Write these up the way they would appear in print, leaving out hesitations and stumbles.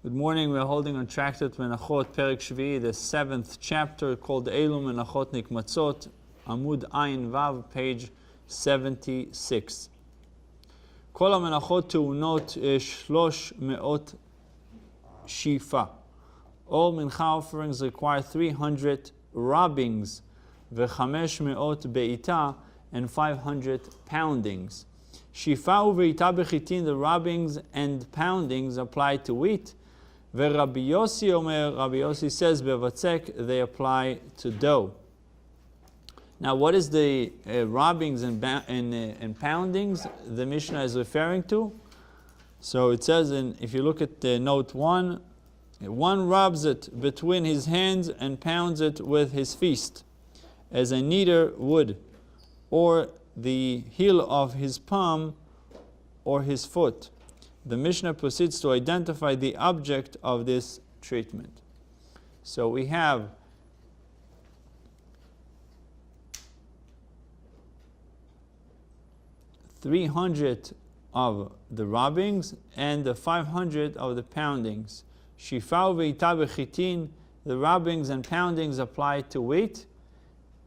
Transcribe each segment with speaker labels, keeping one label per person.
Speaker 1: Good morning. We're holding on Tractate Menachot, Perek Shvi'i, the 7th chapter called Elu Menachot Nikmatzot, Amud Ayin Vav, page 76. Kol HaMenachot Teunot 300 Shifa. All Mincha offerings require 300 rubbings, Ve500 Be'ita, and 500 poundings. Shifa uve'ita bechitin, the rubbings and poundings apply to wheat. Rabbi Yossi says, bevatzek, they apply to dough. Now, what is the rubbings and poundings the Mishnah is referring to? So it says, if you look at note 1, one rubs it between his hands and pounds it with his fist, as a kneader would, or the heel of his palm or his foot. The Mishnah proceeds to identify the object of this treatment. So we have $300 of the rubbings and the 500 of the poundings. Shifa ve'ita bechitin, the rubbings and poundings apply to wheat,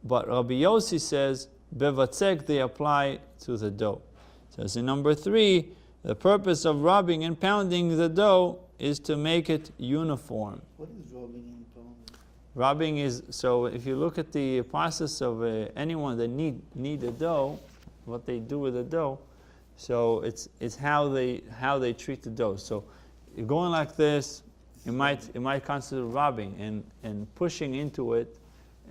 Speaker 1: but Rabbi Yossi says, bevatzek, they apply to the dough. So in number 3, the purpose of rubbing and pounding the dough is to make it uniform.
Speaker 2: What is rubbing and pounding?
Speaker 1: Rubbing is, so if you look at the process of anyone that need a dough, what they do with the dough, so it's how they treat the dough. So you're going like this, it might constitute rubbing and pushing into it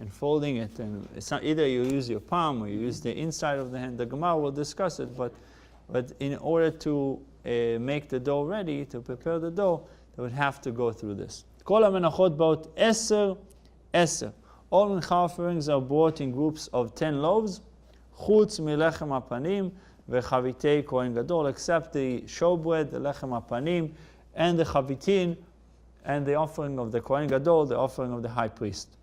Speaker 1: and folding it, and it's not either you use your palm or you use the inside of the hand. The Gemara will discuss it, but in order to make the dough ready, to prepare the dough, they would have to go through this. Kol HaMenachot ba'ot 10. All mincha offerings are brought in groups of 10 loaves, chutz milechem hapanim vechavitei kohen gadol, except the showbread, the lechem hapanim, and the chavitin, and the offering of the kohen gadol, the offering of the high priest.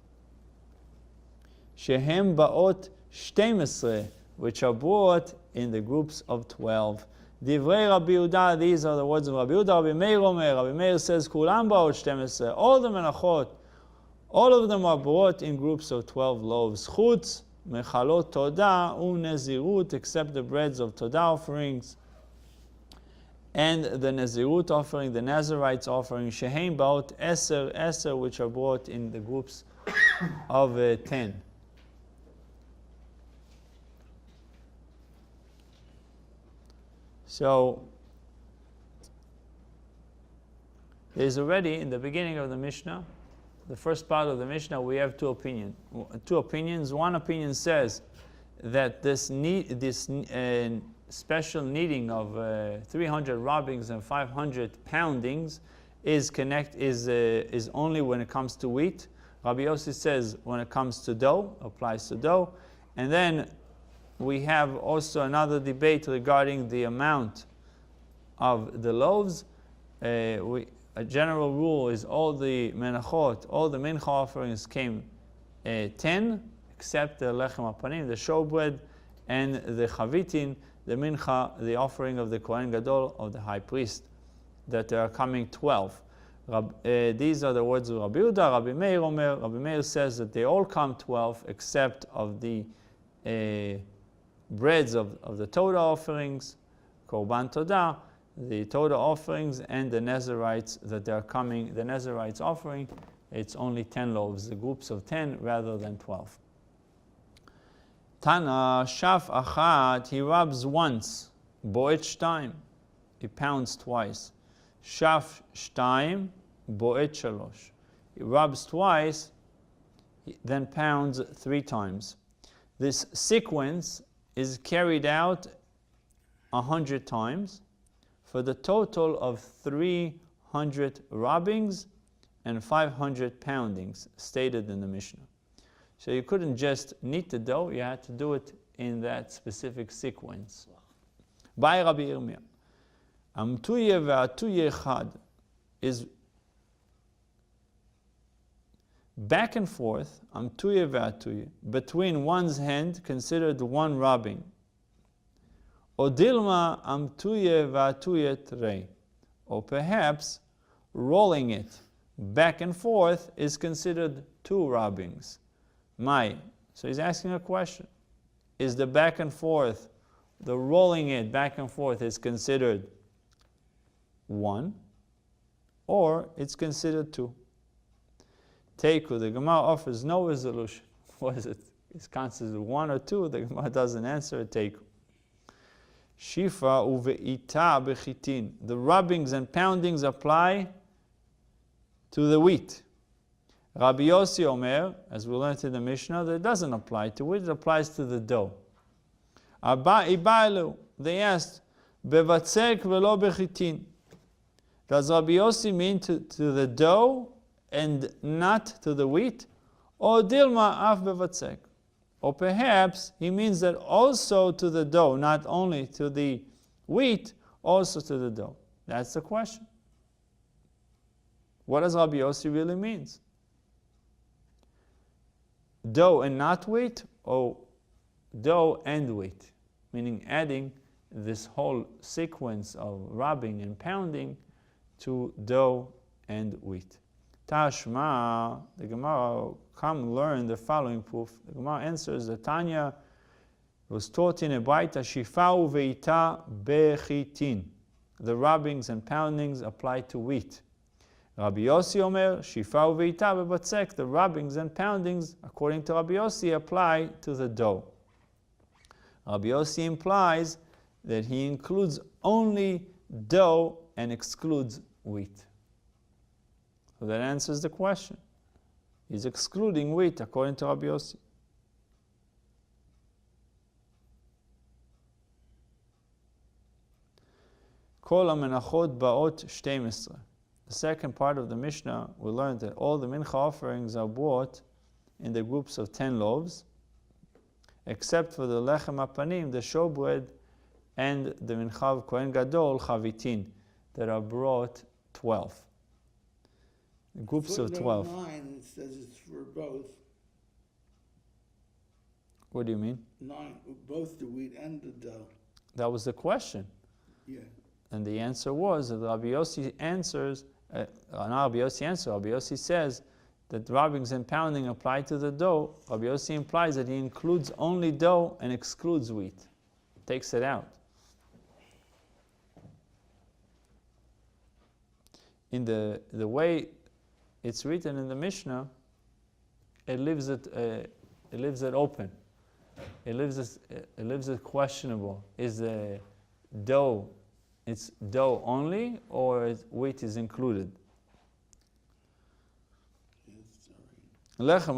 Speaker 1: Shehem ba'ot 12, which are brought in the groups of 12. Divrei Rabbi Yehuda, these are the words of Rabbi Yehuda. Rabbi Meir Omer, Rabbi Meir says, Kulam ba'ot 12, all the menachot, all of them are brought in groups of 12 loaves. Chutz mechalot todah u'nezirut, except the breads of todah offerings, and the nezirut offering, the Nazarites offering, shehem ba'ot 10, which are brought in the groups of 10. So, there's already, in the beginning of the Mishnah, the first part of the Mishnah, we have two opinions. One opinion says that this special kneading of 300 rubbings and 500 poundings is only when it comes to wheat. Rabbi Yossi says when it comes to dough, applies to dough. And then we have also another debate regarding the amount of the loaves. A general rule is all the menachot, all the mincha offerings came 10, except the lechem hapanim, the showbread, and the chavitin, the mincha, the offering of the kohen gadol, of the high priest, that there are coming 12. These are the words of Rabbi Yehuda. Rabbi Meir Omer, Rabbi Meir says that they all come 12, except of the breads of the Torah offerings, Korban Todah, the Torah offerings, and the Nazarites that they are coming, the Nazarites offering, it's only 10 loaves, the groups of 10 rather than 12. Tana, shaf achat, he rubs once, bo'et shtaim, he pounds twice. Shaf shtaim, bo'et shalosh, he rubs twice, then pounds 3 times. This sequence is carried out 100 times for the total of 300 rubbings and 500 poundings stated in the Mishnah. So you couldn't just knead the dough, you had to do it in that specific sequence. By Rabbi Yirmiyah, Amtuye ve'atuye echad is back and forth, amtuye ve'atuye, between one's hand considered one rubbing. Odilma amtuye ve'atuye trei, or perhaps rolling it back and forth is considered 2 rubbings. So he's asking a question. Is the back and forth, the rolling it back and forth is considered 1, or it's considered 2? Teiku, the Gemara offers no resolution. What is it? It's considered 1 or 2. The Gemara doesn't answer. Teiku. Shifa uve'ita bechitin. The rubbings and poundings apply to the wheat. Rabbi Yossi Omer, as we learned in the Mishnah, that it doesn't apply to wheat, it applies to the dough. They asked, bevatzek velo bechitin. Does Rabbi Yossi mean to the dough and not to the wheat? Or dilma af bevatzek? Or perhaps he means that also to the dough, not only to the wheat, also to the dough. That's the question. What does Rabbi Yossi really mean? Dough and not wheat, or dough and wheat? Meaning adding this whole sequence of rubbing and pounding to dough and wheat. Tashma, the Gemara, come learn the following proof. The Gemara answers that Tanya was taught in a baita, shifau veita bechitin. The rubbings and poundings apply to wheat. Rabbi Yossi Omer, shifau veita bebatzek. The rubbings and poundings, according to Rabbi Yossi, apply to the dough. Rabbi Yossi implies that he includes only dough and excludes wheat. So that answers the question. He's excluding wheat according to Rabbi Yossi. Kol ha-menachot ba'ot 12. The second part of the Mishnah, we learned that all the mincha offerings are brought in the groups of 10 loaves, except for the lechem hapanim, the showbread, and the mincha of Kohen Gadol, chavitin, that are brought 12. Groups of 12.
Speaker 2: 9 says it's for both.
Speaker 1: What do you mean?
Speaker 2: 9, both the wheat and the dough.
Speaker 1: That was the question.
Speaker 2: Yeah.
Speaker 1: And the answer was that Rabbi Yossi answers, not Rabbi Yossi answers, Rabbi Yossi says that rubbings and pounding apply to the dough. Rabbi Yossi implies that he includes only dough and excludes wheat. Takes it out. In the way it's written in the Mishnah, it leaves it open. It leaves it questionable. Is the dough, it's dough only, or wheat is included? Regarding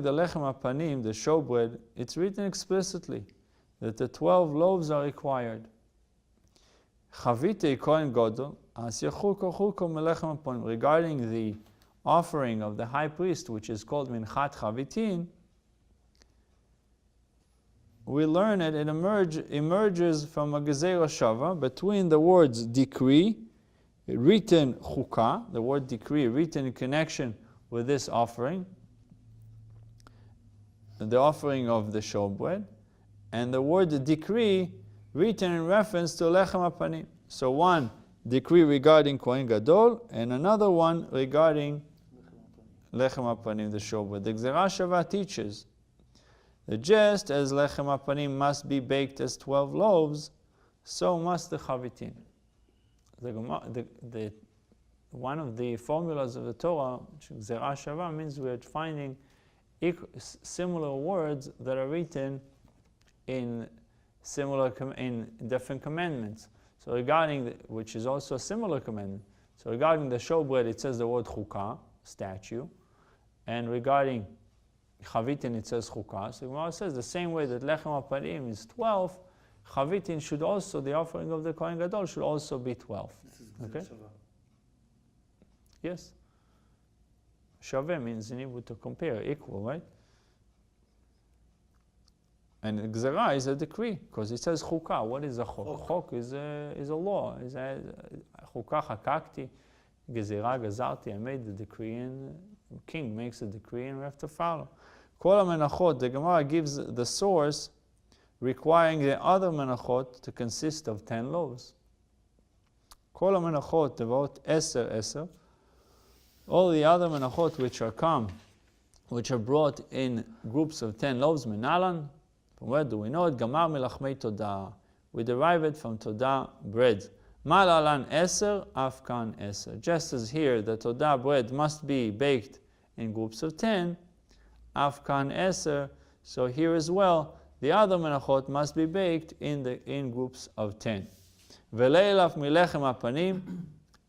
Speaker 1: the lechem hapanim, the showbread, it's written explicitly that the 12 loaves are required. Chavite Kohen Gadol, regarding the offering of the high priest, which is called minchat chavitin, we learn it emerges from a gezerah shava between the words decree, written chukah, the word decree written in connection with this offering, the offering of the showbread, and the word decree written in reference to lechem hapanim. So one decree regarding Kohen Gadol, and another one regarding lechem hapanim, the showbread. The gezerah shava teaches that just as lechem hapanim must be baked as 12 loaves, so must the chavitin. One of the formulas of the Torah, gezerah shava, means we are finding similar words that are written in different commandments. So regarding, which is also a similar commandment. So regarding the showbread, it says the word chukah, statue, and regarding chavitin, it says chukah. So Gemara says the same way that lechem hapanim is 12, chavitin should also, the offering of the Kohen Gadol should also be 12. Okay? Yes. Shaveh means in Hebrew to compare, equal, right? And Gzerah is a decree, because it says chukah. What is a chok? Chok is a law. Chukah hakakti, Gezerah gazarti. I made the decree, and the king makes a decree, and we have to follow. Kol ha-menachot, the Gemara gives the source requiring the other menachot to consist of 10 loaves. Kol menachot devot 10. All the other menachot which are brought in groups of 10 loaves, menalan. From where do we know it? Gamar milachmei todah. We derive it from todah bread. Malalan 10, afkan 10. Just as here, the todah bread must be baked in groups of 10, afkan 10. So here as well, the other menachot must be baked in groups of 10. Veleilaf milechem apanim,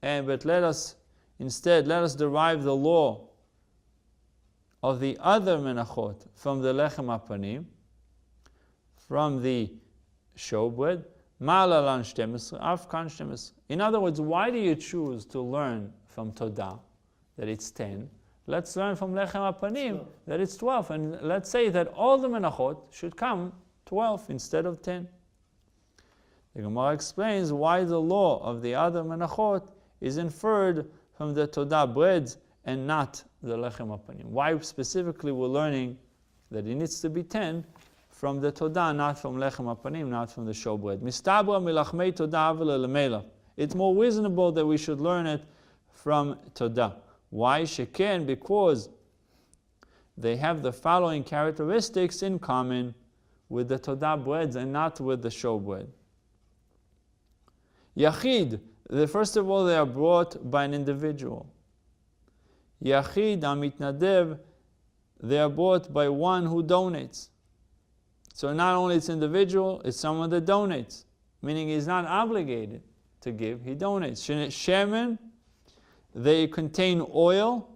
Speaker 1: but let us derive the law of the other menachot from the lechem apanim, from the showbread. Ma'alalan 12, afkan 12. In other words, why do you choose to learn from Todah that it's 10? Let's learn from lechem apanim that it's 12, and let's say that all the menachot should come 12 instead of 10. The Gemara explains why the law of the other menachot is inferred from the Todah bread and not the lechem apanim. Why specifically we're learning that it needs to be 10 from the Todah, not from lechem apanim, not from the showbread. Mistabra milachmei Todah v'lelemela. It's more reasonable that we should learn it from Todah. Why? Sheken, because they have the following characteristics in common with the Todah breads and not with the showbread. Yachid, first of all, they are brought by an individual. Yachid, amitnadev, they are brought by one who donates. So not only it's individual, it's someone that donates, meaning he's not obligated to give, he donates. Shemen, they contain oil.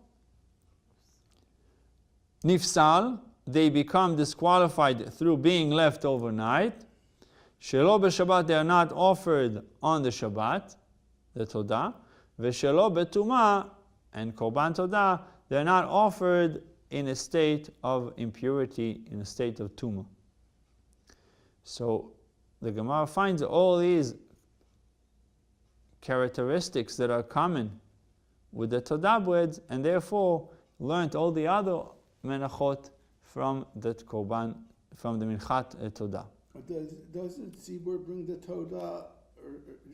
Speaker 1: Nifsal, they become disqualified through being left overnight. Shelo b'Shabbat, they are not offered on the Shabbat, the Todah. V'shelo b'Tumah, and Korban Todah, they are not offered in a state of impurity, in a state of Tumah. So the Gemara finds all these characteristics that are common with the Todah breads, and therefore learned all the other menachot from the Korban, from the Minchat Todah.
Speaker 2: Doesn't Tzibur bring the Todah,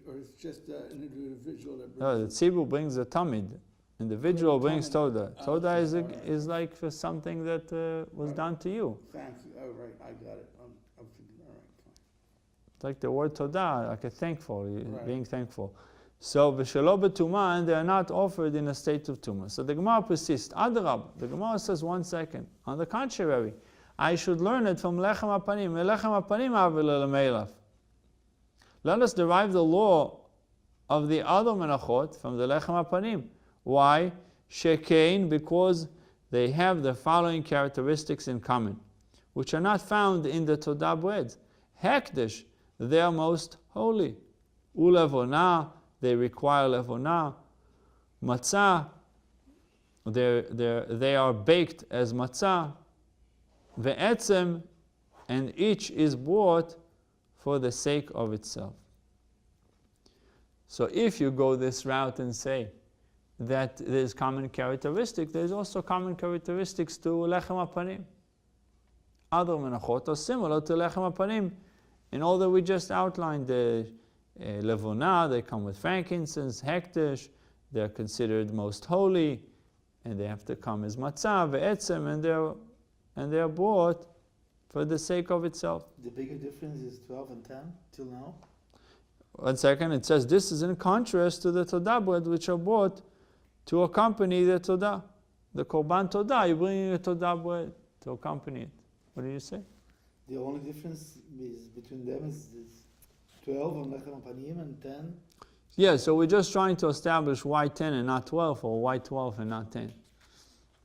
Speaker 2: or it's just an individual that brings
Speaker 1: No, the Tzibur brings the Tamid. Individual brings Todah. Todah is like for something that was done to you.
Speaker 2: Thanks. Oh, right, I got it. I'm thinking, all right, fine.
Speaker 1: It's like the word Todah, like a thankful,
Speaker 2: Right.
Speaker 1: being thankful. So v'shelo b'tumah, and they are not offered in a state of tumah. So the Gemara persists. Adrab, the Gemara says 1 second. On the contrary, I should learn it from lechem apanim. Lechem apanim avil lemeilaf. Let us derive the law of the other menachot from the lechem apanim. Why? Shekain, because they have the following characteristics in common, which are not found in the Todah bread. Hekdesh, they are most holy. Ulevonah, they require levonah. Matzah, they are baked as matzah. Ve'etzem, and each is brought for the sake of itself. So if you go this route and say that there's common characteristics, there's also common characteristics to lechem apanim. Other menachot are similar to lechem apanim in all that we just outlined. The levonah, they come with frankincense, hekdesh, they're considered most holy, and they have to come as matzah, ve'etzem, and they are brought for the sake of itself.
Speaker 3: The bigger difference is 12 and 10 till now?
Speaker 1: 1 second, it says this is in contrast to the Todah bread which are brought to accompany the Todah. The Korban Todah, you're bringing a Todah bread to accompany it. What do you say?
Speaker 3: The only difference is between them is 12 on Lechem Panim and 10.
Speaker 1: Yeah, so we're just trying to establish why 10 and not 12, or why 12 and not 10.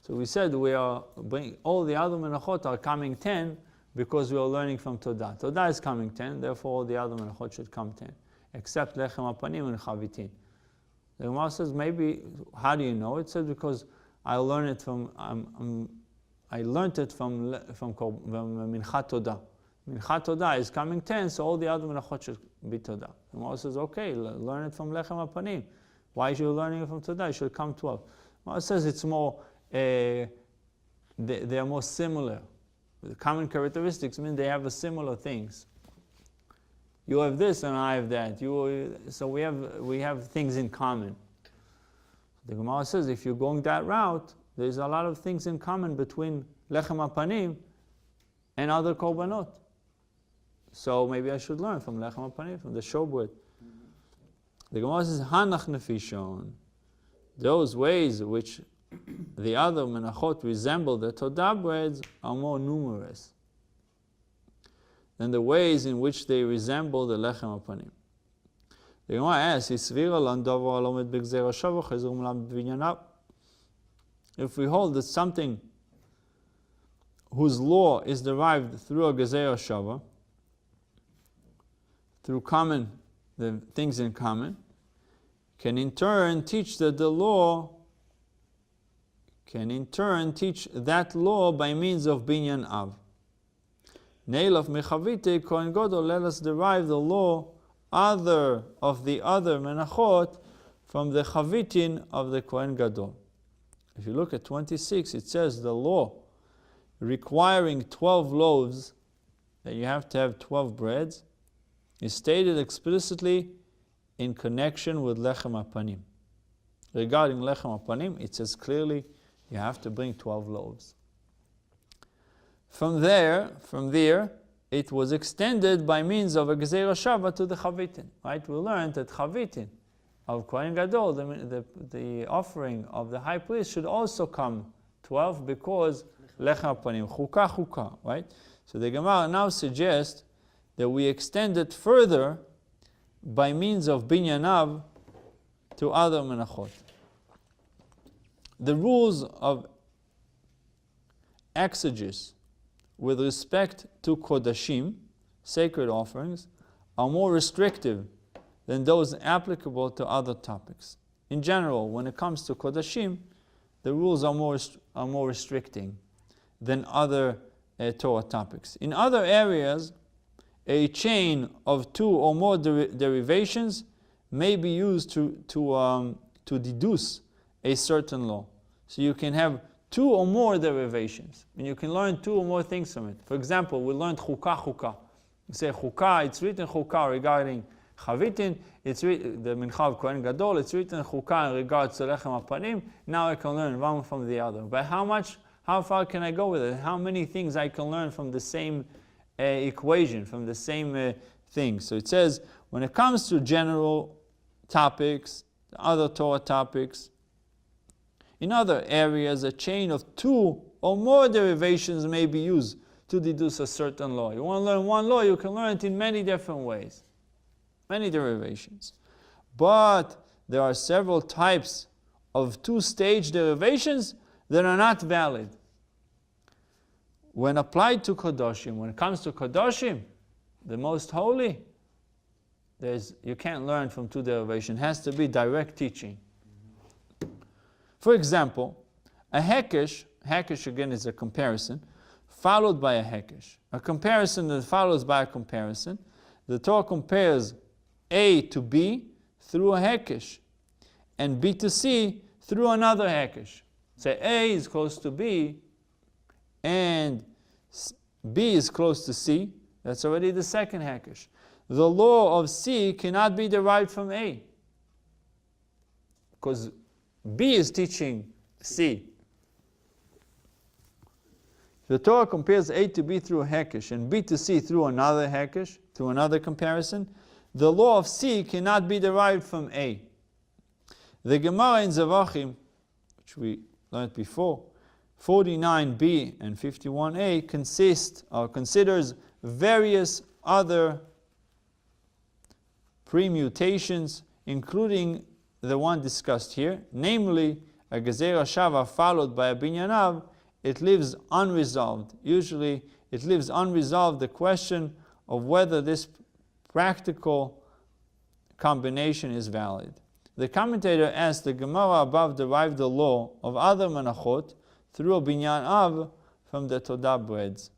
Speaker 1: So we said we are bringing, all the other menachot are coming 10 because we are learning from Todah. Todah is coming 10, therefore all the other menachot should come 10, except Lechem Apanim and Chavitin. The Gemara says, maybe, how do you know? It says, because I learned it from Minchat Todah. Minchat Todah is coming 10, so all the other menachot should be Todah. The Gemara says, okay, learn it from Lechem Apanim. Why are you learning it from Todah? It should come 12. The Gemara says it's more, they are more similar. The common characteristics mean they have a similar things. You have this and I have that. So we have things in common. The Gemara says if you're going that route, there's a lot of things in common between lechem hapanim and other korbanot. So maybe I should learn from lechem hapanim, from the showbread. The Gemara says hanach nefishon. Those ways which the other menachot resemble the Todah breads are more numerous than the ways in which they resemble the lechem hapanim. The Gemara asks, if we hold that something whose law is derived through a gezer shava, through the things in common, can in turn teach that the law can in turn teach that law by means of binyan av. Neilaf mechavite kohen gadol, let us derive the law of the other menachot from the chavitin of the kohen gadol. If you look at 26, it says the law requiring 12 loaves, that you have to have 12 breads, is stated explicitly in connection with lechem hapanim. Regarding lechem hapanim, it says clearly you have to bring 12 loaves. From there, it was extended by means of a gezer shava to the chavitin. Right? We learned that chavitin of kohen gadol, the offering of the high priest, should also come 12 because lechem hapanim, chukah, right? So the Gemara now suggests that we extend it further by means of binyan av to other menachot. The rules of exegesis with respect to kodashim, sacred offerings, are more restrictive than those applicable to other topics. In general, when it comes to kodashim, the rules are more restricting than other Torah topics. In other areas, a chain of 2 or more derivations may be used to deduce a certain law. So you can have 2 or more derivations, and you can learn 2 or more things from it. For example, we learned chukah. You say chukah, it's written chukah regarding chavitin, it's written the mincha of kohen gadol, it's written chukah in regards to lechem hapanim. Now I can learn one from the other. But how far can I go with it? How many things I can learn from the same equation, from the same thing? So it says, when it comes to general topics, other Torah topics, in other areas, a chain of 2 or more derivations may be used to deduce a certain law. You want to learn one law, you can learn it in many different ways, many derivations. But there are several types of 2-stage derivations that are not valid. When applied to Kodoshim, when it comes to Kodoshim, the most holy, you can't learn from 2 derivations. It has to be direct teaching. For example, a hekesh again is a comparison, followed by a hekesh. A comparison that follows by a comparison. The Torah compares A to B through a hekesh, and B to C through another hekesh. Say A is close to B, and B is close to C. That's already the second hekesh. The law of C cannot be derived from A, because B is teaching C. The Torah compares A to B through a hekesh and B to C through another hekesh, through another comparison. The law of C cannot be derived from A. The Gemara in Zavachim, which we learned before, 49b and 51a, considers various other permutations, including the one discussed here, namely a gezer shava followed by a binyan av. It leaves unresolved. Usually it leaves unresolved the question of whether this practical combination is valid. The commentator asks, the Gemara above derived the law of other menachot through a binyan av from the Todah breads.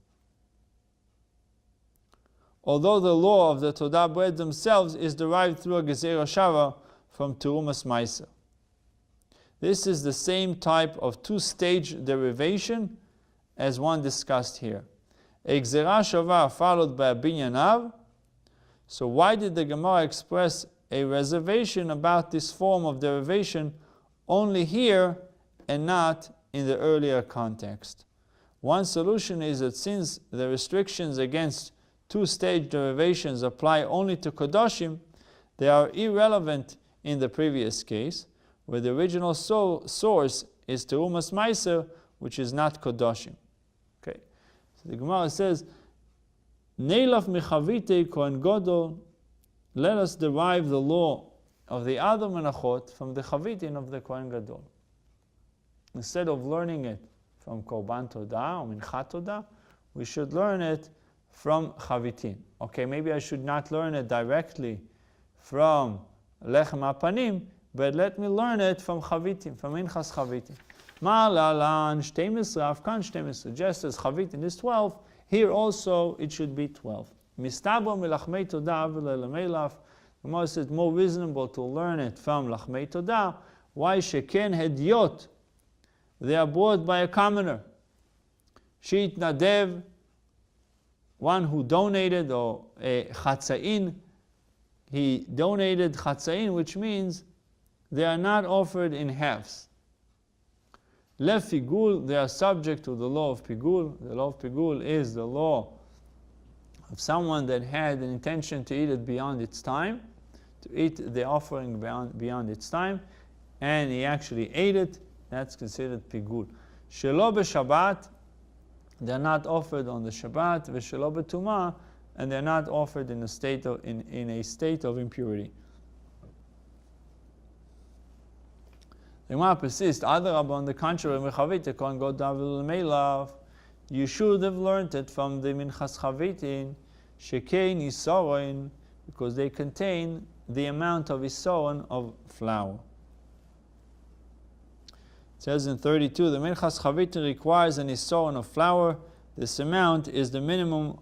Speaker 1: Although the law of the Todah breads themselves is derived through a gezer shava from Terumas Meiser. This is the same type of 2-stage derivation as one discussed here. a gzera shava followed by a binyanav. So why did the Gemara express a reservation about this form of derivation only here and not in the earlier context? One solution is that since the restrictions against two-stage derivations apply only to Kodoshim, they are irrelevant in the previous case, where the original source is Terumas Meiser, which is not Kodoshim. Okay, so the Gemara says, Neilaf mechavite Kohen Gadol, let us derive the law of the other menachot from the chavitin of the Kohen Gadol. Instead of learning it from Korban Todah or Minchat Todah, we should learn it from chavitin. Okay, maybe I should not learn it directly from Lechem HaPanim, but let me learn it from chavitin, from Minchas chavitin. Ma'alalan 12, Afkan 12. Just as chavitin is 12, here also it should be 12. Mistabo milachmei Todah v'le'lemeilaf. The Gemara says it's more reasonable to learn it from Lachmei Todah. Why sheken hediot? They are bought by a commoner. Sheet nadev, one who donated, or a chatzain, he donated chatzain, which means they are not offered in halves. Lev pigul, they are subject to the law of pigul. The law of pigul is the law of someone that had an intention to eat it beyond its time, to eat the offering beyond its time, and he actually ate it. That's considered pigul. Shelo b'Shabbat, they are not offered on the Shabbat. V'shelo b'Tumah, and they are not offered in a state of impurity. The Gemara persists. Adarabah, on the contrary, mechavite Kohen Gadol v'le'lemeilaf, you should have learned it from the Minchas Chavitin, shekein isoron, because they contain the amount of isoron of flour. It says in 32, the Minchas Chavitin requires an isoron of flour. This amount is the minimum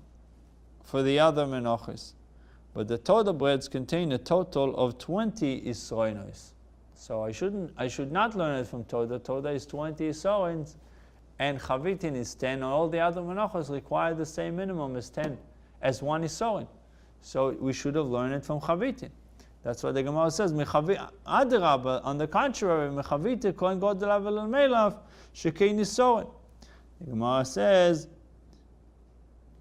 Speaker 1: for the other menachos. But the Todah breads contain a total of 20 isoronos. So I should not learn it from Todah. Todah is 20 isorons, and chavitin is 10. All the other menachos require the same minimum as 10, as one isoron. So we should have learned it from chavitin. That's why the Gemara says, Adarabah, on the contrary, mechavite Kohen Gadol v'le'lemeilaf shekein isoron. The Gemara says,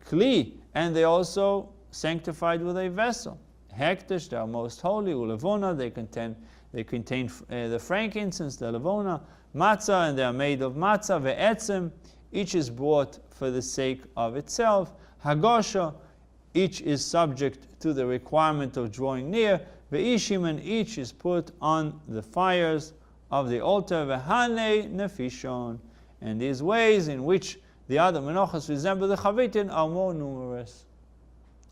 Speaker 1: Kli, and they also sanctified with a vessel. Hekdesh, they are most holy. Ulevona, they contain the frankincense, the levona. Matzah, and they are made of matzah. Ve'etzem, each is brought for the sake of itself. Hagosha, each is subject to the requirement of drawing near. Ve'ishim, and each is put on the fires of the altar. Ve'hanei nefishon, and these ways in which the other menachos resemble the chavitin are more numerous.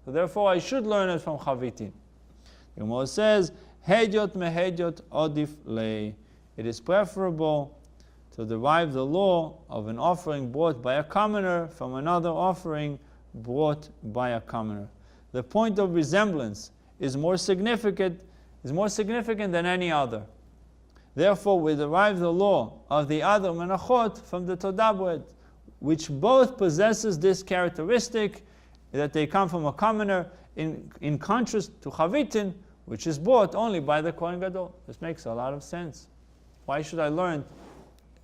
Speaker 1: So therefore I should learn it from chavitin. The Gemara says, Hediot mehediot odif lei. It is preferable to derive the law of an offering brought by a commoner from another offering brought by a commoner. The point of resemblance is more significant than any other. Therefore, we derive the law of the other menachot from the Todah bread, which both possesses this characteristic that they come from a commoner, in contrast to chavitin, which is bought only by the Kohen Gadol. This makes a lot of sense. Why should I learn?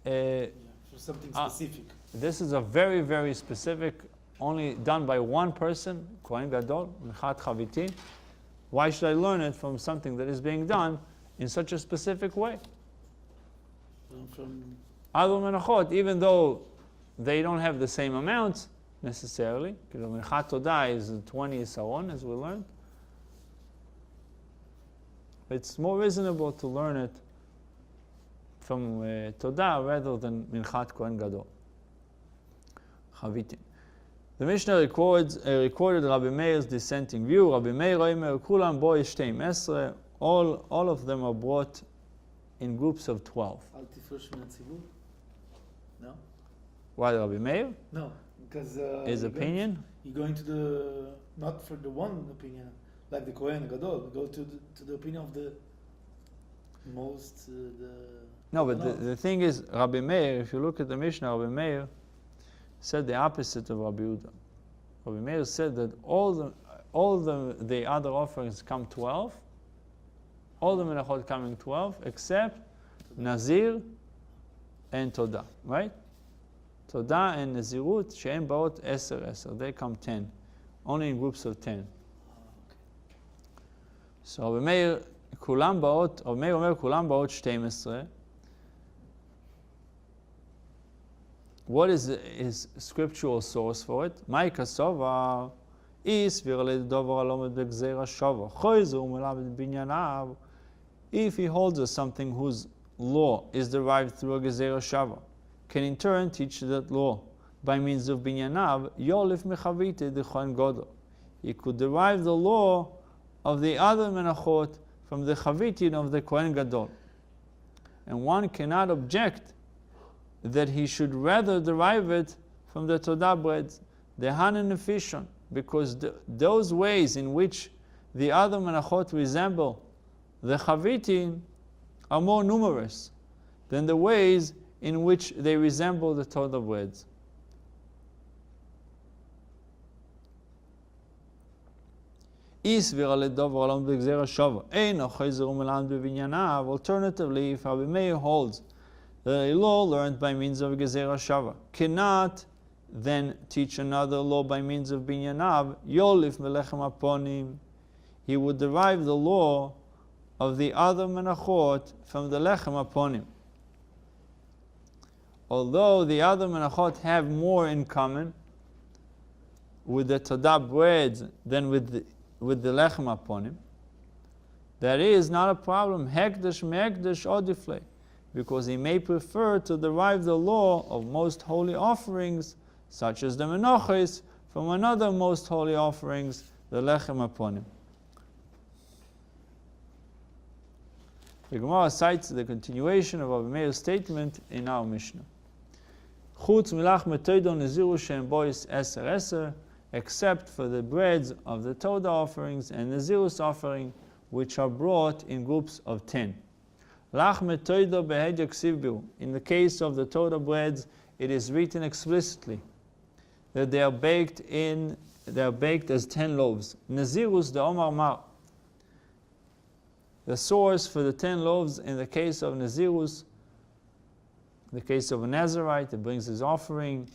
Speaker 3: For something specific.
Speaker 1: This is a very, very specific, only done by one person, Kohen Gadol, Minchat Chavitin. Why should I learn it from something that is being done in such a specific way?
Speaker 3: From
Speaker 1: Other menachot, even though they don't have the same amounts necessarily, because Minchat Todah is 20 isaron, as we learned. It's more reasonable to learn it from Todah rather than Minchat Kohen Gadol. Chavitin. The Mishnah recorded Rabbi Meir's dissenting view. Rabbi Meir Omer, Kulam bo yishteim esre. All of them are brought in groups of 12.
Speaker 3: Al tifrosh min hatzibur? No?
Speaker 1: Why Rabbi Meir?
Speaker 3: No, because
Speaker 1: His opinion?
Speaker 3: You're going to the, not for the one opinion, like the Kohen Gadol, go to the opinion of the most,
Speaker 1: No, but the thing is, Rabbi Meir, if you look at the Mishnah, Rabbi Meir said the opposite of Rabbi Yehuda. Rabbi Meir said that all the other offerings come 12, all the menachot coming 12, except Nazir and Todah, right? Todah and Nazirut, she'en baot 10, they come 10, only in groups of 10. So Rabbi Meir אומר כולם באות 12. What is his scriptural source for it? מאי כסובר, אי סביר לדובר הלומד בגזיר השובע, חויזר ומלמד בענייניו. If he holds us something whose law is derived through a גזיר השובע, can in turn teach that law by means of בינייניו, יולף מחביתי דכהן גודל. He could derive the law of the other menachot from the chavitin of the Kohen Gadol. And one cannot object that he should rather derive it from the Todah bread, the Hanan Nefishon, because those ways in which the other menachot resemble the chavitin are more numerous than the ways in which they resemble the Todah breads. Alternatively, if Rabbi Meir holds that a law learned by means of Gezer HaShava cannot then teach another law by means of Binyanav, Yolif Melechem Aponim, he would derive the law of the other menachot from the Lechem Aponim. Although the other menachot have more in common with the Todah breads than with the Lechem Aponim, that is not a problem. Hekdesh me'ekdesh odifle, because he may prefer to derive the law of most holy offerings, such as the Menachos, from another most holy offerings, the Lechem Aponim. The Gemara cites the continuation of Rabbi Meir's statement in our Mishnah. Chutz milach metodo neziru shem bois eser eser, except for the breads of the Todah offerings and the Nazirus offering, which are brought in groups of 10. Lach metodo behed yaksiv biu. In the case of the Todah breads, it is written explicitly that they are baked as 10 loaves. Nazirus the Omar Mar. The source for the 10 loaves in the case of Nazirus, in the case of a Nazarite that brings his offering,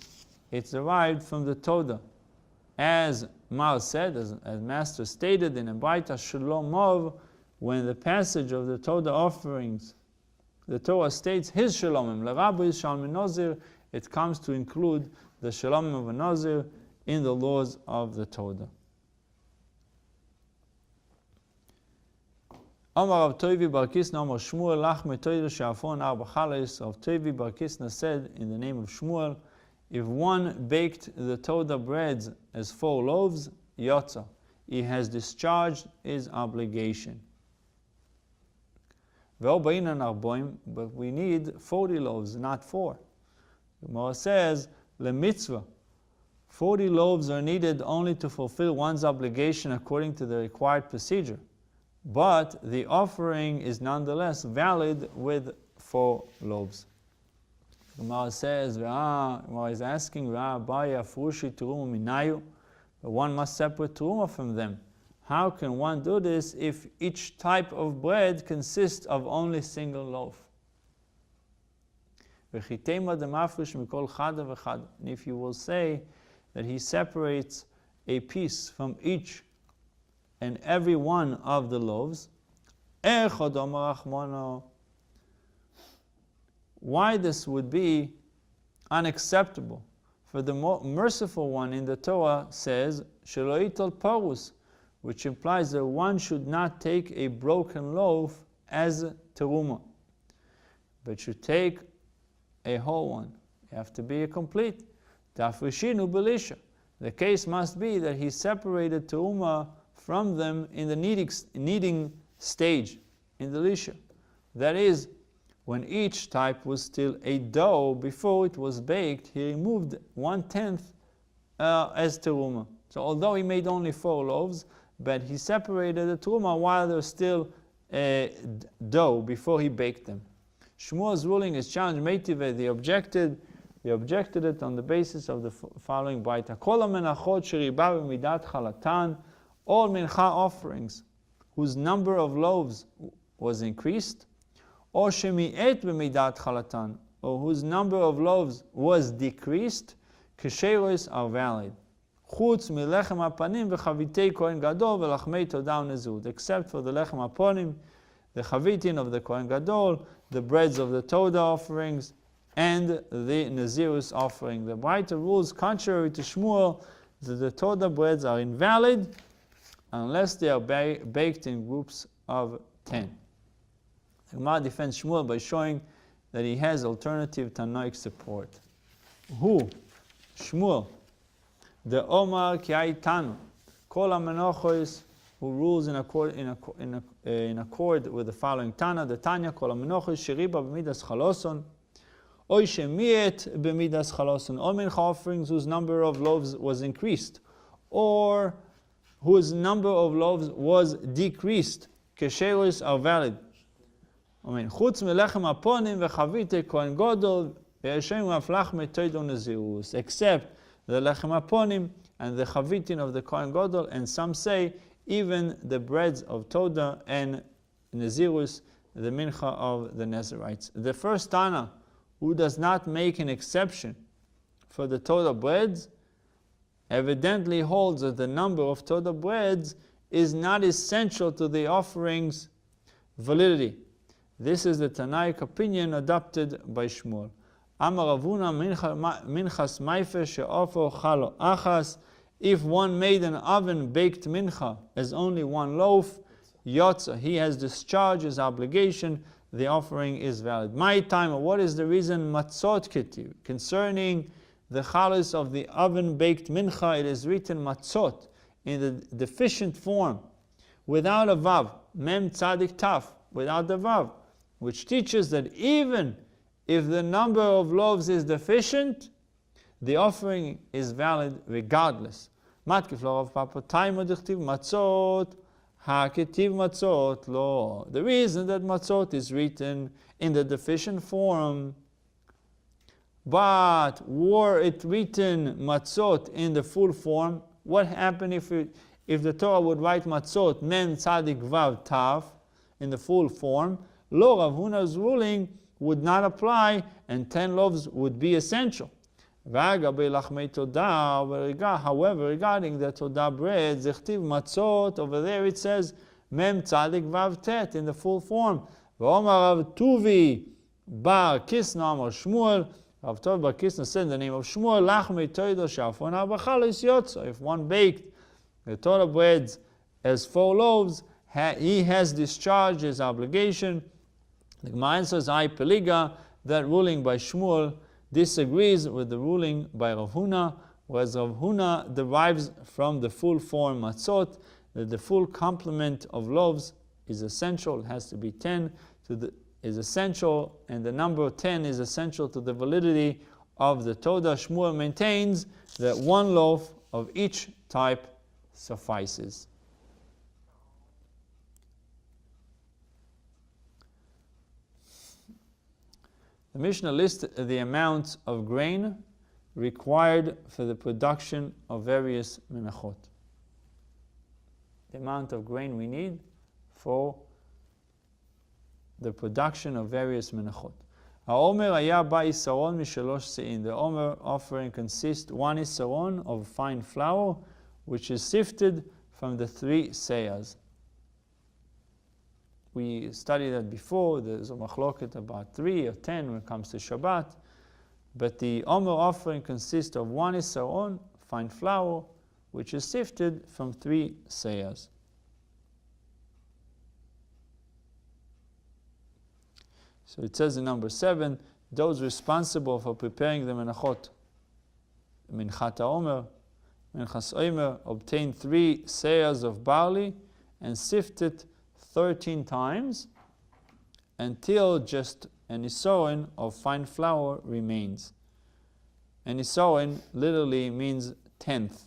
Speaker 1: it's derived from the Todah. As Mar said, as Master stated in a Baita Shalomov, when the passage of the Todah offerings, the Torah states his Shalomim, L'Rabbi Shalom Nazir, it comes to include the Shalomim of a Nazir in the laws of the Todah. Amar Rav Toivi Bar Kisna Amar Shmuel Lach Metoida She'afon Arba Chales. Rav Toivi Bar Kisna said in the name of Shmuel, if one baked the Todah breads as 4 loaves, Yotza, he has discharged his obligation. But we need 40 loaves, not 4. The Gemara says, Le mitzvah, 40 loaves are needed only to fulfill one's obligation according to the required procedure. But the offering is nonetheless valid with 4 loaves. The Gemara says, Gemara is asking, but one must separate Teruma from them. How can one do this if each type of bread consists of only a single loaf? And if you will say that he separates a piece from each and every one of the loaves, why this would be unacceptable? For the more merciful one in the Torah says, Sheloital parus, which implies that one should not take a broken loaf as teruma, but should take a whole one. You have to be a complete. Tafrishinu belisha. The case must be that he separated teruma from them in the kneading stage, in the lisha. That is, when each type was still a dough before it was baked, he removed 1/10 as teruma. So although he made only 4 loaves, but he separated the teruma while they're still dough before he baked them. Shmuel's ruling is challenged. Meitive, they objected. He objected it on the basis of the following baita. Kol hamenachot sheriba b'midat chalatan, all mincha offerings whose number of loaves was increased, or shemi'et b'midat chalatan, or whose number of loaves was decreased, kesheros are valid. Chutz milechem hapanim v'chavitei kohen gadol v'lachmei todah u'nezut, except for the lechem hapanim, the chavitin of the kohen gadol, the breads of the Todah offerings, and the Nazirus offering. The Braita rules, contrary to Shmuel, that the Todah breads are invalid unless they are baked in groups of 10. The Gemara defends Shmuel by showing that he has alternative Tanoic support. Who? Shmuel. The Omar Kiai Tanu. Kol HaMenochos, who rules in accord with the following Tana. The Tanya, Kol HaMenochos Sheriba b'midas chaloson, Oy shemiet b'midas chaloson, all mincha offerings whose number of loaves was increased, or whose number of loaves was decreased, kesheros are valid. Chutz melechem haponim v'chavite kohen gadol ve'eshem aflach metodah u'nezirus, except the lechem haponim and the chavitin of the kohen gadol, and some say even the breads of Todah and Nazirus, the mincha of the Nazirites. The first Tana, who does not make an exception for the Todah breads, evidently holds that the number of Todah breads is not essential to the offering's validity. This is the Tanaic opinion adopted by Shmuel. Amar Ravuna minchas maifer she'ofo chalo achas. If one made an oven baked mincha as only one loaf, yotza, he has discharged his obligation, the offering is valid. My time, what is the reason? Matzot ketiv. Concerning the chalas of the oven baked mincha, it is written matzot in the deficient form, without a vav, mem tzadik taf, without the vav, which teaches that even if the number of loaves is deficient, the offering is valid regardless. Matkif lo Rav Papa taimo dichtiv matzot haketiv matzot lo. The reason that matzot is written in the deficient form, but were it written matzot in the full form, what happened if the Torah would write matzot mem tzadik vav taf in the full form? Lo, Rav Huna's ruling would not apply, and 10 loaves would be essential. However, regarding the Todah bread, zechtiv matzot, over there it says mem tzadik vav tet in the full form. V'omar Rav Tuvi bar Kisna amar Shmuel. Rav Tuvi bar Kisna said in the name of Shmuel, lachmei toido shafon habachalis yotzo. If one baked the Todah breads as 4 loaves, he has discharged his obligation. The Gemara says, I peliga, that ruling by Shmuel disagrees with the ruling by Rav Huna, whereas Rav Huna derives from the full form matzot that the full complement of loaves is essential. It has to be 10 is essential, and the number 10 is essential to the validity of the Todah. Shmuel maintains that 1 loaf of each type suffices. The Mishnah lists the amounts of grain required for the production of various menachot. The amount of grain we need for the production of various menachot. HaOmer haya ba isaron mishalosh se'in. The Omer offering consists 1 isaron of fine flour, which is sifted from the 3 seyas. We studied that before. There's a machloket about 3 or 10 when it comes to Shabbat. But the Omer offering consists of 1 isaron, fine flour, which is sifted from 3 seyas. So it says in number 7, those responsible for preparing the menachot, Minchat HaOmer, Minchas Omer, obtain 3 seyas of barley and sift it 13 times until just an isaron of fine flour remains. An isaron literally means tenth,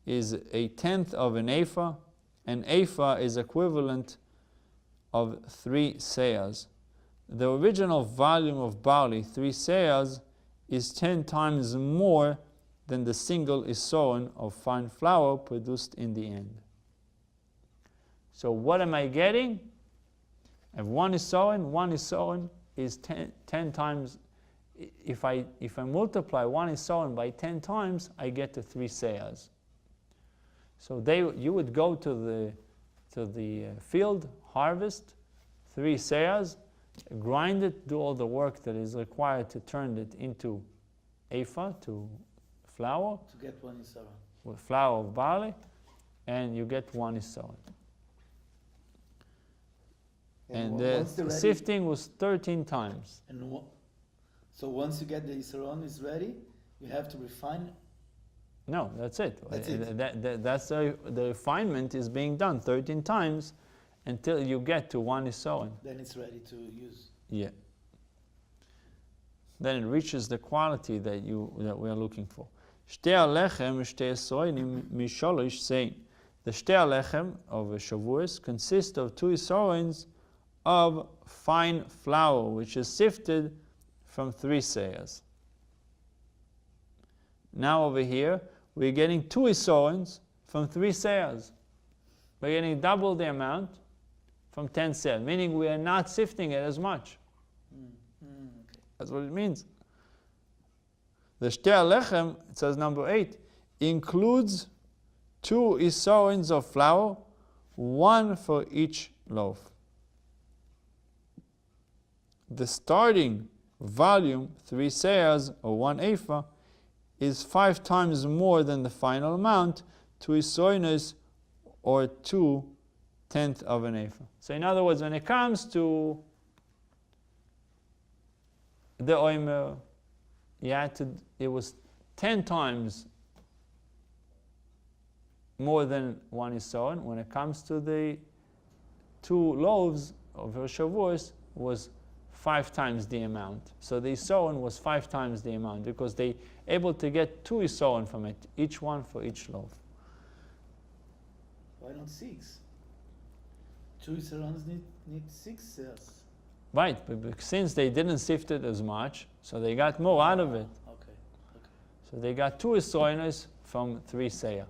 Speaker 1: is a tenth of an ephah. An ephah is equivalent of 3 seyas. The original volume of barley, 3 seyas, is 10 times more than the single isoin of fine flour produced in the end. So what am I getting? I have one isoin is 10 times. If I multiply one isoin by 10 times, I get to 3 seahs. So you would go to the field, harvest 3 seahs, grind it, do all the work that is required to turn it into ephah, to flour,
Speaker 3: To get one isara.
Speaker 1: with flour of barley, and you get one isoin. And
Speaker 3: once
Speaker 1: the
Speaker 3: they're ready-
Speaker 1: sifting was 13 times.
Speaker 3: So once you get the isaron is ready, you have to refine it.
Speaker 1: No, that's it.
Speaker 3: That's it.
Speaker 1: That's the refinement is being done 13 times until you get to one isoin.
Speaker 3: Then it's ready to use.
Speaker 1: Yeah. Then it reaches the quality that we are looking for. Shtei alechem shtei isoinim misholosh sein. The shtei alechem of a shavuos consists of 2 isoins of fine flour, which is sifted from 3 seahs. Now over here, we're getting 2 isoins from 3 seahs. We're getting double the amount from 10 seahs, meaning we are not sifting it as much.
Speaker 3: Okay.
Speaker 1: That's what it means. The shtei alechem, it says number 8, includes 2 isoins of flour, 1 for each loaf. The starting volume, 3 seahs or 1 ephah, is 5 times more than the final amount, 2 isoinos or 2/10 of an ephah. So in other words, when it comes to the oimer, it was 10 times more than 1 isoin. When it comes to the 2 loaves of Shavuos, was 5 times the amount. So the isoin was 5 times the amount because they able to get 2 isoin from it, each one for each loaf.
Speaker 3: Why not 6? 2 isarons need 6 seahs.
Speaker 1: Right, but since they didn't sift it as much, so they got more out of it.
Speaker 3: Okay.
Speaker 1: So they got 2 isoinos from 3 seah.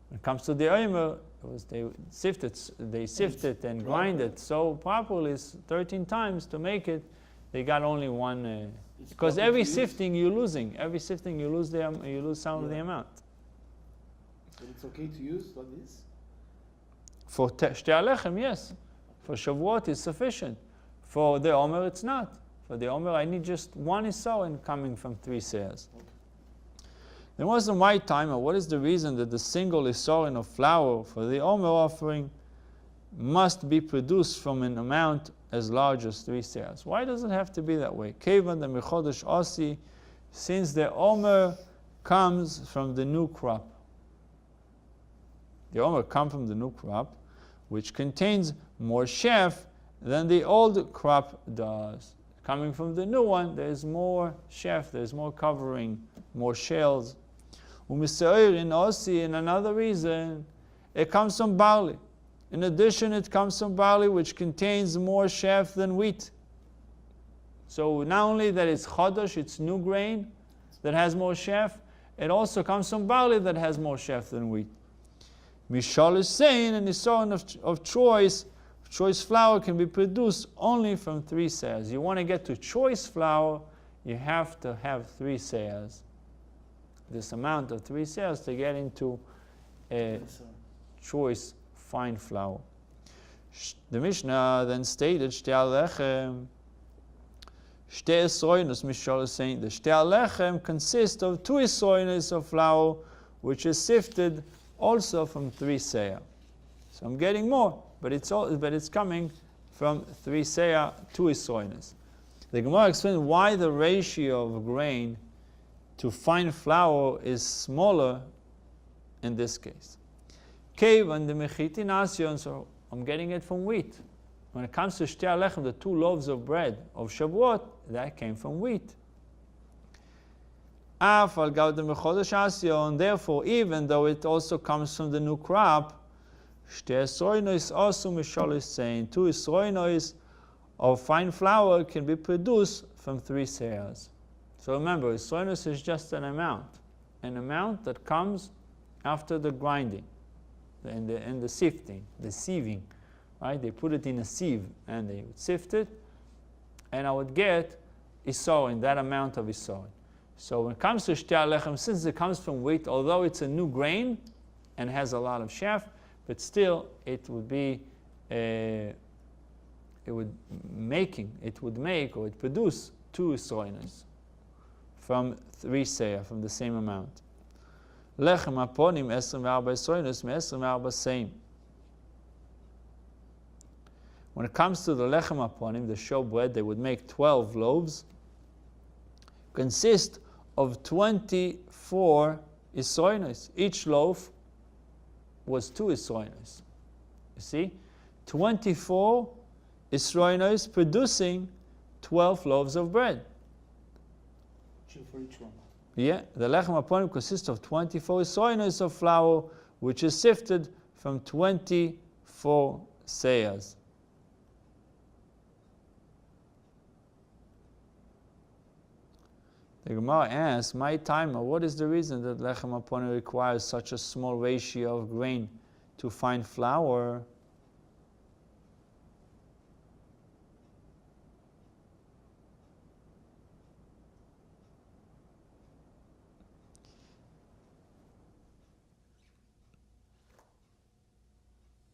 Speaker 1: When it comes to the oimer, they sift it and grind it so properly 13 times to make it. They got only one, because every sifting you're losing. Every sifting you lose some of the amount.
Speaker 3: But it's okay to use like this?
Speaker 1: For shtei alechem, yes. For Shavuot, it's sufficient. For the Omer, it's not. For the Omer, I need just 1 isoin coming from 3 seahs.
Speaker 3: Okay.
Speaker 1: Then what's the white time, or what is the reason that the single isoin of flour for the Omer offering must be produced from an amount as large as 3 seahs? Why does it have to be that way? Kevan the mechodesh osi, since the Omer comes from the new crop. The Omer comes from the new crop, which contains more shef than the old crop does. Coming from the new one, there's more shef, there's more covering, more shells. Umiseir in osi, and another reason, it comes from barley. In addition, it comes from barley, which contains more shef than wheat. So not only that it's chodosh, it's new grain that has more shef, it also comes from barley that has more shef than wheat. Mishal is saying, and isoin of choice flour can be produced only from 3 seahs. You want to get to choice flour, you have to have 3 seahs. This amount of 3 seahs to get into a choice fine flour. The Mishnah then stated, Shtei alechem, Shtei isoinos, Mishal is saying, the Shtei alechem consists of 2 isoinos of flour, which is sifted also from 3 seah. So I'm getting more, but it's coming from 3 seah, 2 isoinos. The Gemara explains why the ratio of grain to fine flour is smaller in this case. Kevan the mechiti nasion, so I'm getting it from wheat. When it comes to shtei alechem, the 2 loaves of bread of Shavuot, that came from wheat. Therefore, even though it also comes from the new crop, shtei isoinos also mishal is saying 2 isoinos of fine flour can be produced from 3 seahs. So remember, Isroinus is just an amount that comes after the grinding and the sifting, the sieving, right? They put it in a sieve and they would sift it, and I would get Isorin, that amount of Isorin. So when it comes to Shtei Alechem, since it comes from wheat, although it's a new grain and has a lot of chaff, but still it would be, it would produce 2 Isroinos from 3 seah, from the same amount. Lechem aponim 24 Isroinos, 24 same. When it comes to the lechem aponim, the showbread, they would make 12 loaves, consist of 24 Isroinos. Each loaf was 2 Isroinos. You see? 24 Isroinos producing 12 loaves of bread.
Speaker 3: For each one.
Speaker 1: Yeah, the lechem aponim consists of 24 Isroinos of flour, which is sifted from 24 seahs. The Gemara asks, my timer, what is the reason that lechem aponim requires such a small ratio of grain to find flour?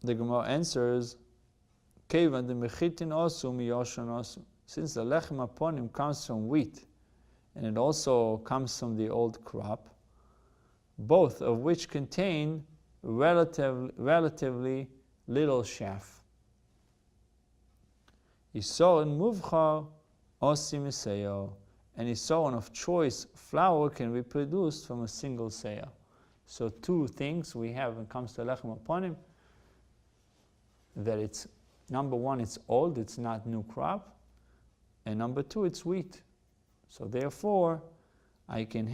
Speaker 1: The Gemara answers, Kevan the mechitin osu miyoshan osu. Since the lechem aponim comes from wheat, and it also comes from the old crop, both of which contain relatively little chaff. Isorin muvchar osim seah, and isorin of choice flour can be produced from a single seah. So 2 things we have when it comes to lechem aponim, that it's, number 1, it's old, it's not new crop, and number 2, it's wheat. So therefore, I can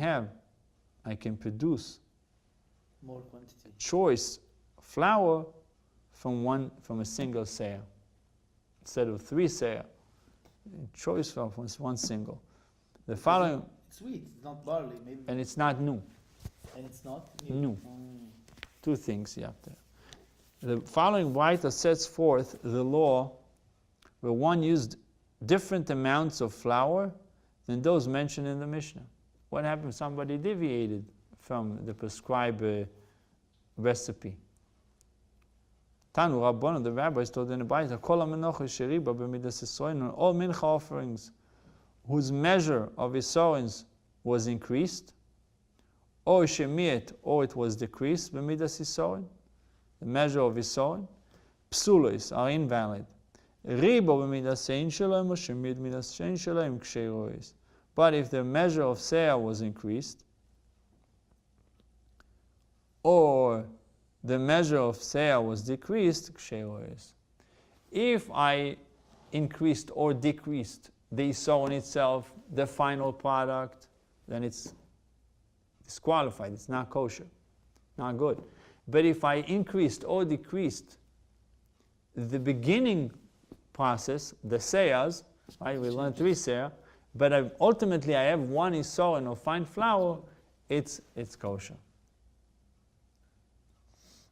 Speaker 1: produce
Speaker 3: more quantity.
Speaker 1: Choice flour from a single seah. Instead of 3 seah, choice flour from 1 single. The following,
Speaker 3: it's wheat, it's not barley, maybe.
Speaker 1: and it's not new.
Speaker 3: And it's not
Speaker 1: New. 2 things you have there. The following writer sets forth the law where one used different amounts of flour than those mentioned in the Mishnah. What happened if somebody deviated from the prescribed recipe? Tanu Rabbanan, the rabbis told in the Bible, Kol ha-menocha sheriba b'midas Yisroin, all mincha offerings whose measure of Yisroins was increased, or shemiet, or it was decreased, b'midas Yisroin, the measure of Yisroin, psulos are invalid. Ribo b'midas sein shalom, or shemiet midas sein shalom, ksherois. But if the measure of seah was increased, or the measure of seah was decreased, ksherois. If I increased or decreased the Yisroin itself, the final product, then it's disqualified, it's not kosher, not good. But if I increased or decreased the beginning process, the seahs, right? We learned 3 seah, but ultimately I have 1 Yisroin of fine flour, it's kosher.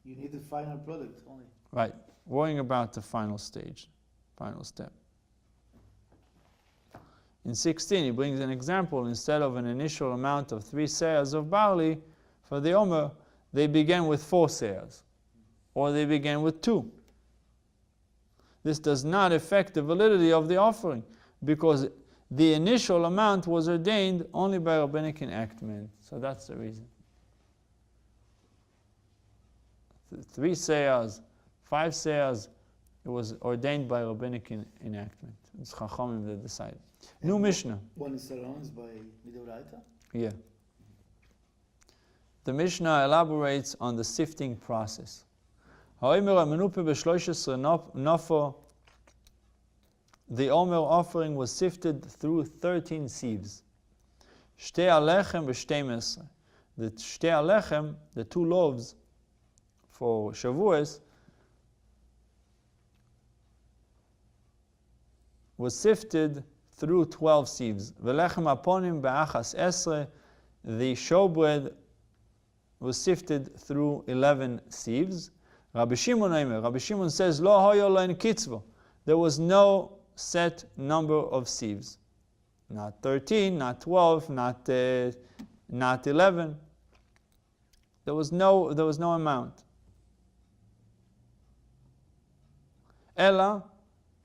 Speaker 3: You need the final product only.
Speaker 1: Right, worrying about the final stage, final step. In 16, he brings an example. Instead of an initial amount of 3 seahs of barley, for the Omer, they began with 4 seahs, or they began with 2. This does not affect the validity of the offering, because the initial amount was ordained only by rabbinic enactment. So that's the reason. 3 seahs, 5 seahs, it was ordained by rabbinic enactment. It's Chachamim that decided. New Mishnah.
Speaker 3: 1 Yisroin is by Midoraita?
Speaker 1: Yeah. The Mishnah elaborates on the sifting process. The Omer offering was sifted through 13 sieves. Shtei alechem v'shtei mesre. The shtei alechem, the 2 loaves for Shavuos, was sifted through 12 sieves. Velechem aponim be'achas esre, the showbread was sifted through 11 sieves. Rabbi Shimon says, Lo hoyo lein kitzvo. There was no set number of sieves. Not 13, not 12, not 11. There was no amount. Ella,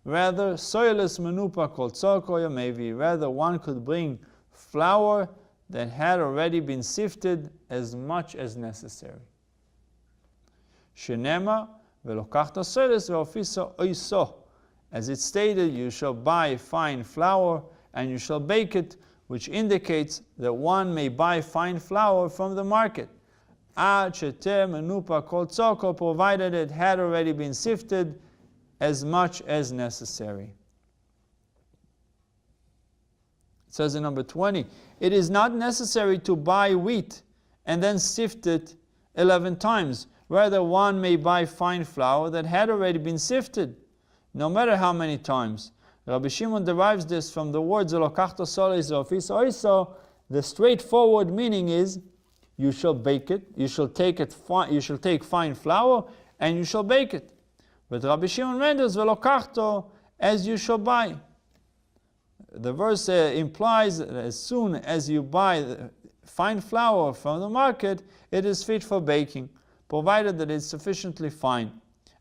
Speaker 1: rather, soiles menupa kol tzorko yamevi. Rather, one could bring flour that had already been sifted as much as necessary. Shenema velokachta soiles ve'ofisa oiso. As it stated, you shall buy fine flour and you shall bake it, which indicates that one may buy fine flour from the market. Ad sheter menupa kol tzorko, provided it had already been sifted as much as necessary. It says in number 20, it is not necessary to buy wheat and then sift it 11 times. Rather, one may buy fine flour that had already been sifted, no matter how many times. Rabbi Shimon derives this from the words "Elokachta soles ve'ofisa oiso." The straightforward meaning is, you shall bake it, you shall take fine flour, and you shall bake it. But Rabbi Shimon renders "Velokachto," as you shall buy. The verse implies that as soon as you buy the fine flour from the market, it is fit for baking, provided that it's sufficiently fine,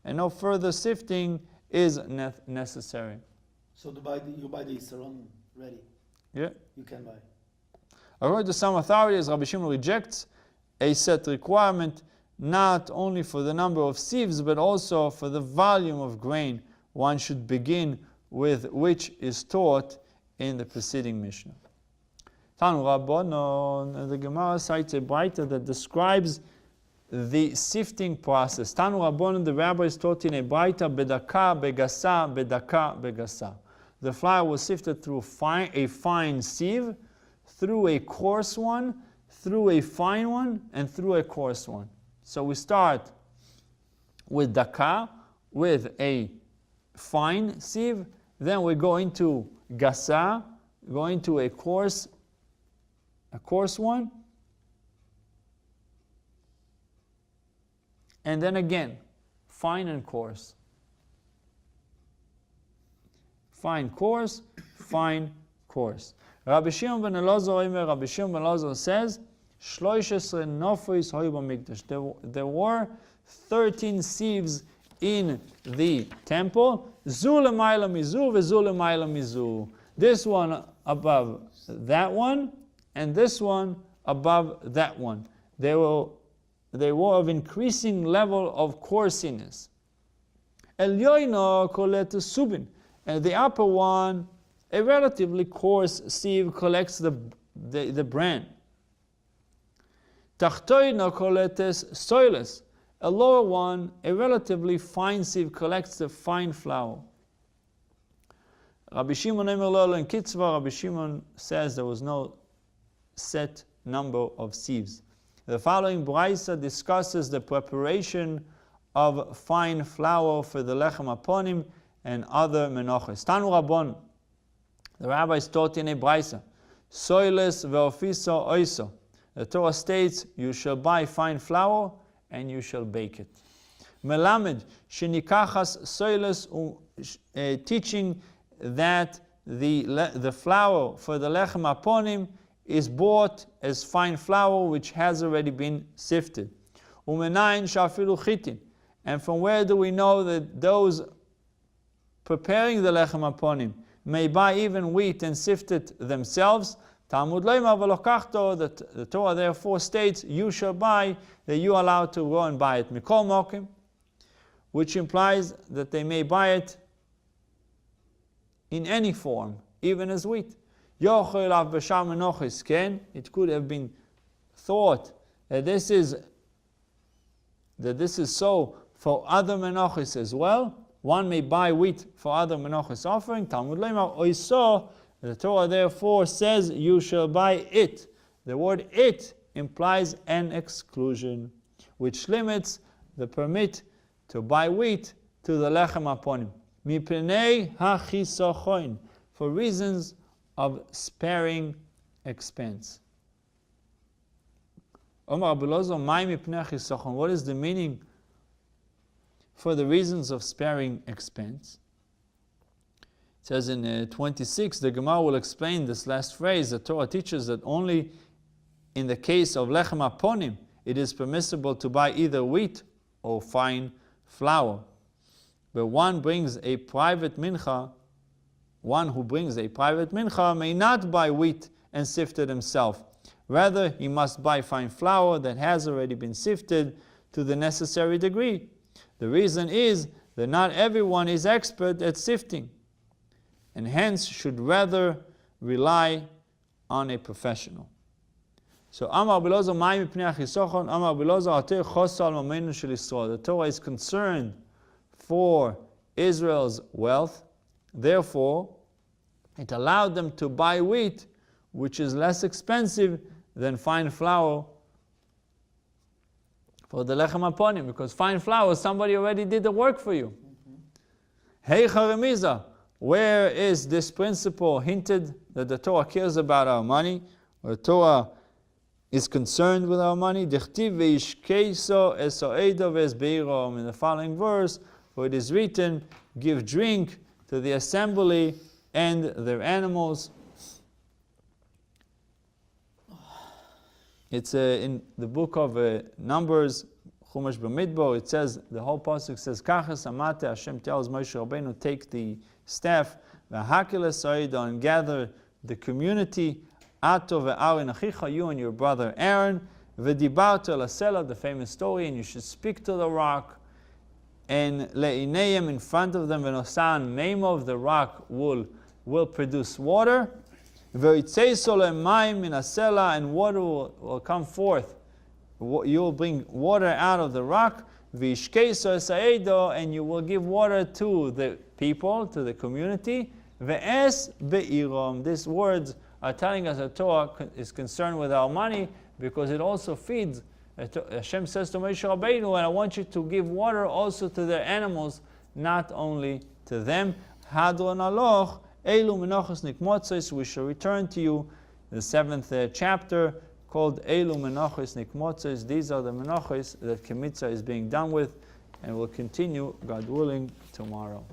Speaker 1: and no further sifting is necessary.
Speaker 3: So you buy the Yisron ready.
Speaker 1: Yeah.
Speaker 3: You can buy.
Speaker 1: According to some authorities, Rabbi Shimon rejects a set requirement not only for the number of sieves, but also for the volume of grain one should begin with, which is taught in the preceding Mishnah. Tanu Rabbanon, the Gemara cites a braita that describes the sifting process. Tanu Rabbanon, the rabbis taught in a braita, bedaka begasa, bedaka begasa. The flour was sifted through a fine sieve, through a coarse one, through a fine one, and through a coarse one. So we start with daka, with a fine sieve, then we go into gasa, go into a coarse one, and then again, fine and coarse. Fine, coarse, fine, coarse. Rabbi Shimon ben Elazar says, there were 13 sieves in the temple. This one above that one, and this one above that one. They were of increasing level of coarseness. And the upper one, a relatively coarse sieve, collects the bran. Tachtoino koletes soiles. A lower one, a relatively fine sieve, collects the fine flour. Rabbi Shimon says there was no set number of sieves. The following brisa discusses the preparation of fine flour for the lechem aponim and other menachos. Tanu Rabbon, the rabbis taught in a brisa, soiles ve'ofiso oiso. The Torah states, you shall buy fine flour and you shall bake it. Melamed shenikachas soiles, teaching that the flour for the lechem aponim is bought as fine flour which has already been sifted. Umenayin shafilu chitin. And from where do we know that those preparing the lechem aponim may buy even wheat and sift it themselves? Talmud leima velokachto, the Torah therefore states, you shall buy, that you are allowed to go and buy it. Mikol mokim, which implies that they may buy it in any form, even as wheat. It could have been thought that this is so for other menachos as well. One may buy wheat for other menachos offering. Talmud leima oiso. The Torah therefore says you shall buy it. The word it implies an exclusion, which limits the permit to buy wheat to the lechem aponim. Mipnei hachisochon, for reasons of sparing expense. What is the meaning for the reasons of sparing expense? It says in 26, the Gemara will explain this last phrase. The Torah teaches that only in the case of lechem aponim, it is permissible to buy either wheat or fine flour. But one who brings a private mincha may not buy wheat and sift it himself. Rather, he must buy fine flour that has already been sifted to the necessary degree. The reason is that not everyone is expert at sifting, and hence should rather rely on a professional. So, Amar Bilozo, Mai Mipnei Achisochon, Amar Bilozo, Ater Chosal Mamenu Shel Yisrael. The Torah is concerned for Israel's wealth. Therefore, it allowed them to buy wheat, which is less expensive than fine flour for the lechem aponim, because fine flour, somebody already did the work for you. Hey Charemiza, where is this principle hinted that the Torah cares about our money, or the Torah is concerned with our money? Dichtiv veishkeiso esoedo vesbeirom. In the following verse, for it is written, give drink to the assembly and their animals. It's in the book of Numbers, Chumash B'Midbar. It says, the whole pasuk says, Kachas amate, Hashem tells Moshe Rabbeinu, take the staff, v'hakil esaido, and gather the community, ato ve'arin achicha, you and your brother Aaron, v'dibarto l'sela, the famous story, and you should speak to the rock, and le'ineim, in front of them, v'nosan meimov, the rock will produce water, and water will come forth. You will bring water out of the rock, and you will give water to the people, to the community. These words are telling us that Torah is concerned with our money, because it also feeds. Hashem says to Moshe Rabbeinu, and I want you to give water also to the animals, not only to them. Hadron aloch. Elu Menachos Nikmotzos, we shall return to you, the 7th chapter, called Elu Menachos Nikmotzos. These are the Menachos that Kemitzah is being done with, and will continue, God willing, tomorrow.